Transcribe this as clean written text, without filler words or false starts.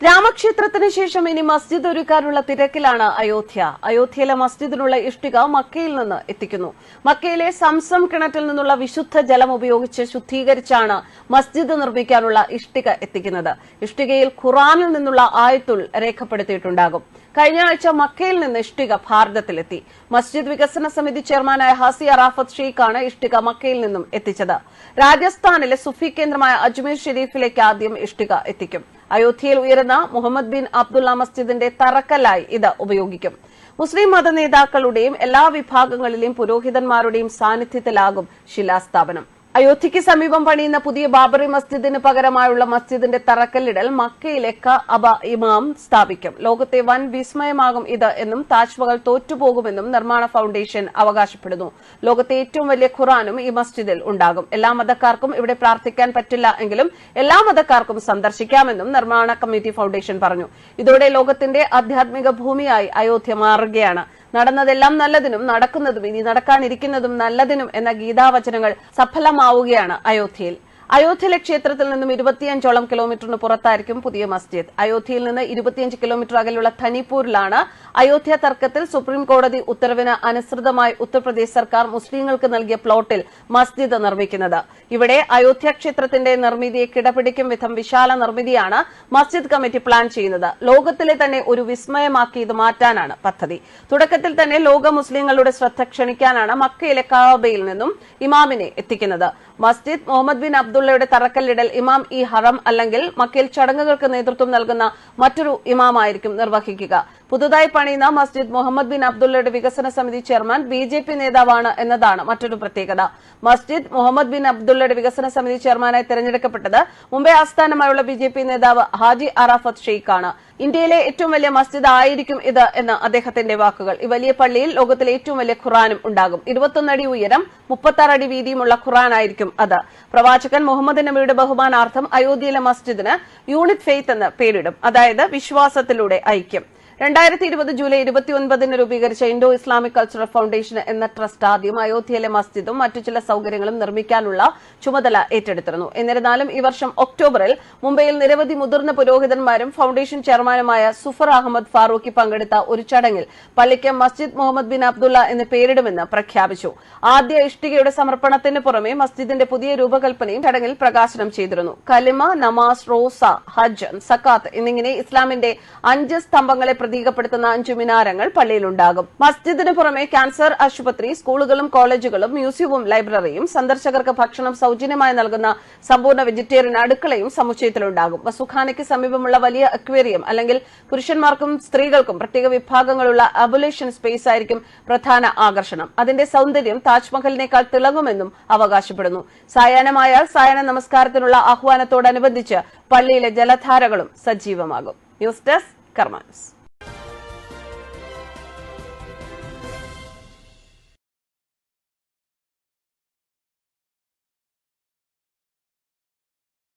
രാമക്ഷേത്രത്തിന് ശേഷം ഇനി മസ്ജിദ് ഒരുക്കാനുള്ള തിരക്കിലാണ് അയോധ്യ. അയോധ്യയിലെ മസ്ജിദിനുള്ള ഇഷ്ടിക മക്കയിൽ നിന്ന് എത്തിക്കുന്നു. മക്കയിലെ സംസം കിണറ്റിൽ നിന്നുള്ള വിശുദ്ധ ജലം ഉപയോഗിച്ച് ശുദ്ധീകരിച്ചാണ് മസ്ജിദ് നിർമ്മിക്കാനുള്ള ഇഷ്ടിക എത്തിക്കുന്നത്. ഇഷ്ടികയിൽ ഖുറാനിൽ നിന്നുള്ള ആയത്തുൽ രേഖപ്പെടുത്തിയിട്ടുണ്ടാകും. കഴിഞ്ഞ ആഴ്ച മക്കയിൽ നിന്ന് ഇഷ്ടിക ഭാരതത്തിലെത്തി. മസ്ജിദ് വികസന സമിതി ചെയർമാനായ ഹാസി അറാഫത്ത് ഷെയ്ഖാണ് ഇഷ്ടിക മക്കയിൽ നിന്നും എത്തിച്ചത്. രാജസ്ഥാനിലെ സുഫി കേന്ദ്രമായ അജ്മീർ ഷെരീഫിലേക്ക് ആദ്യം ഇഷ്ടിക എത്തിക്കും. അയോധ്യയിൽ ഉയരുന്ന മുഹമ്മദ് ബിൻ അബ്ദുള്ള മസ്ജിദിന്റെ തറക്കല്ലായി ഇത് ഉപയോഗിക്കും. മുസ്ലിം മത നേതാക്കളുടെയും എല്ലാ വിഭാഗങ്ങളിലെയും പുരോഹിതന്മാരുടെയും സാന്നിധ്യത്തിലാകും ശിലാസ്ഥാപനം. അയോധ്യയ്ക്ക് സമീപം പണിയുന്ന പുതിയ ബാബറി മസ്ജിദിന് പകരമായുള്ള മസ്ജിദിന്റെ തറക്കല്ലിടൽ മക്കയിലെ കഅബ ഇമാം സ്ഥാപിക്കും. ലോകത്തെ വൻ വിസ്മയമാകും ഇത് എന്നും താജ്മഹൽ തോറ്റുപോകുമെന്നും നിർമ്മാണ ഫൌണ്ടേഷൻ അവകാശപ്പെടുന്നു. ലോകത്തെ ഏറ്റവും വലിയ ഖുറാനും ഈ മസ്ജിദിൽ ഉണ്ടാകും. എല്ലാ മതക്കാർക്കും ഇവിടെ പ്രാർത്ഥിക്കാൻ പറ്റില്ല എങ്കിലും എല്ലാ മതക്കാർക്കും സന്ദർശിക്കാമെന്നും നിർമ്മാണ കമ്മിറ്റി ഫൌണ്ടേഷൻ പറഞ്ഞു. ഇതോടെ ലോകത്തിന്റെ ആധ്യാത്മിക ഭൂമിയായി അയോധ്യ മാറുകയാണ്. നടന്നതെല്ലാം നല്ലതിനും നടക്കുന്നതും ഇനി നടക്കാനിരിക്കുന്നതും നല്ലതിനും എന്ന ഗീതാവചനങ്ങൾ സഫലമാവുകയാണ് അയോധ്യയിൽ. അയോധ്യയിലെ ക്ഷേത്രത്തിൽ നിന്നും 25ഓളം കിലോമീറ്ററിന് പുറത്തായിരിക്കും പുതിയ മസ്ജിദ്. അയോധ്യയിൽ നിന്ന് 25 കിലോമീറ്റർ അകലെയുള്ള ധനിപൂരിലാണ് അയോധ്യ തർക്കത്തിൽ സുപ്രീം കോടതി ഉത്തരവിന് അനുസൃതമായി ഉത്തർപ്രദേശ് സർക്കാർ മുസ്ലിങ്ങൾക്ക് നൽകിയ പ്ലോട്ടിൽ മസ്ജിദ് നിർമ്മിക്കുന്നത്. ഇവിടെ അയോധ്യ ക്ഷേത്രത്തിന്റെ നിർമ്മിതിയെ കിടപിടിക്കും വിധം വിശാല നിർമ്മിതിയാണ് മസ്ജിദ് കമ്മിറ്റി പ്ലാൻ ചെയ്യുന്നത്. ലോകത്തിലെ തന്നെ ഒരു വിസ്മയമാക്കി ഇത് മാറ്റാനാണ് പദ്ധതി. തുടക്കത്തിൽ തന്നെ ലോക മുസ്ലിങ്ങളുടെ ശ്രദ്ധ ക്ഷണിക്കാനാണ് മക്കയിലെ കഅബയിൽ നിന്നും ഇമാമിനെ എത്തിക്കുന്നത്. മസ്ജിദ് മുഹമ്മദ് ബിൻ അബ്ദുള്ളയുടെ തറക്കല്ലിടൽ ഇമാം ഇ ഹറം അല്ലെങ്കിൽ മക്കയിൽ ചടങ്ങുകൾക്ക് നേതൃത്വം നൽകുന്ന മറ്റൊരു ഇമാമായിരിക്കും നിർവഹിക്കുക. പുതുതായി പണിയുന്ന മസ്ജിദ് മുഹമ്മദ് ബിൻ അബ്ദുള്ളയുടെ വികസന സമിതി ചെയർമാൻ ബിജെപി നേതാവാണ് എന്നതാണ് മറ്റൊരു പ്രത്യേകത. മസ്ജിദ് മുഹമ്മദ് ബിൻ അബ്ദുള്ളയുടെ വികസന സമിതി ചെയർമാനായി തെരഞ്ഞെടുക്കപ്പെട്ടത് മുംബൈ ആസ്ഥാനമായുള്ള ബിജെപി നേതാവ് ഹാജി അറാഫത്ത് ഷെയ്ഖാണ്. ഇന്ത്യയിലെ ഏറ്റവും വലിയ മസ്ജിദ് ആയിരിക്കും ഇത് എന്ന് അദ്ദേഹത്തിന്റെ വാക്കുകൾ. ഈ വലിയ പള്ളിയിൽ ലോകത്തിലെ ഏറ്റവും വലിയ ഖുറാനും ഉണ്ടാകും. 21 അടി ഉയരം 36 അടി വീതിയുമുള്ള ഖുറാനായിരിക്കും അത്. പ്രവാചകൻ മുഹമ്മദ് നബിയുടെ ബഹുമാനാർത്ഥം അയോധ്യയിലെ മസ്ജിദിന് യൂണിറ്റ് ഫെയ്ത്ത് എന്ന് പേരിടും, അതായത് വിശ്വാസത്തിലൂടെ ഐക്യം. 2020 ജൂലൈ 29 രൂപീകരിച്ച ഇൻഡോ ഇസ്ലാമിക് കൾച്ചറൽ ഫൌണ്ടേഷൻ എന്ന ട്രസ്റ്റ് ആദ്യം അയോധ്യയിലെ മസ്ജിദും മറ്റു ചില സൌകര്യങ്ങളും നിർമ്മിക്കാനുള്ള ചുമതല ഏറ്റെടുത്തിരുന്നു. എന്നിരുന്നാലും ഈ വർഷം ഒക്ടോബറിൽ മുംബൈയിൽ നിരവധി മുതിർന്ന പുരോഹിതന്മാരും ഫൌണ്ടേഷൻ ചെയർമാനുമായ സുഫർ അഹമ്മദ് ഫാറൂഖി പങ്കെടുത്ത ഒരു ചടങ്ങിൽ പള്ളിക്ക് മസ്ജിദ് മുഹമ്മദ് ബിൻ അബ്ദുള്ള എന്ന് പേരിടുമെന്ന് പ്രഖ്യാപിച്ചു. ആദ്യ ഇഷ്ടികയുടെ സമർപ്പണത്തിന് പുറമെ മസ്ജിദിന്റെ പുതിയ രൂപകൽപ്പനയും ചടങ്ങിൽ പ്രകാശനം ചെയ്തിരുന്നു. കലിമ, നമാസ്, റോസ, ഹജ്ജ്, സക്കാത്ത് എന്നിങ്ങനെ ഇസ്ലാമിന്റെ 5 സ്തംഭങ്ങളെ പ്രതീകപ്പെടുത്തുന്ന 5 മിനാരങ്ങൾ പള്ളിയിലുണ്ടാകും. മസ്ജിദിന് പുറമെ ക്യാൻസർ ആശുപത്രി, സ്കൂളുകളും കോളേജുകളും മ്യൂസിയവും ലൈബ്രറിയും സന്ദർശകർക്ക് ഭക്ഷണം സൌജന്യമായി നൽകുന്ന സമ്പൂർണ്ണ വെജിറ്റേറിയൻ അടുക്കളയും സമുച്ചയത്തിലുണ്ടാകും. വസുഖാനയ്ക്ക് സമീപമുള്ള വലിയ അക്വേറിയം അല്ലെങ്കിൽ പുരുഷന്മാർക്കും സ്ത്രീകൾക്കും പ്രത്യേക വിഭാഗങ്ങളുള്ള അബുലേഷൻ സ്പേസ് ആയിരിക്കും പ്രധാന ആകർഷണം. അതിന്റെ സൌന്ദര്യം താജ്മഹലിനേക്കാൾ തിളങ്ങുമെന്നും അവകാശപ്പെടുന്നു. സായാഹ്നമായാൽ സായാഹ്ന നമസ്കാരത്തിനുള്ള ആഹ്വാനത്തോടനുബന്ധിച്ച് പള്ളിയിലെ ജലധാരകളും സജീവമാകും. ന്യൂസ് ഡെസ്ക് കർമ്മ ന്യൂസ്.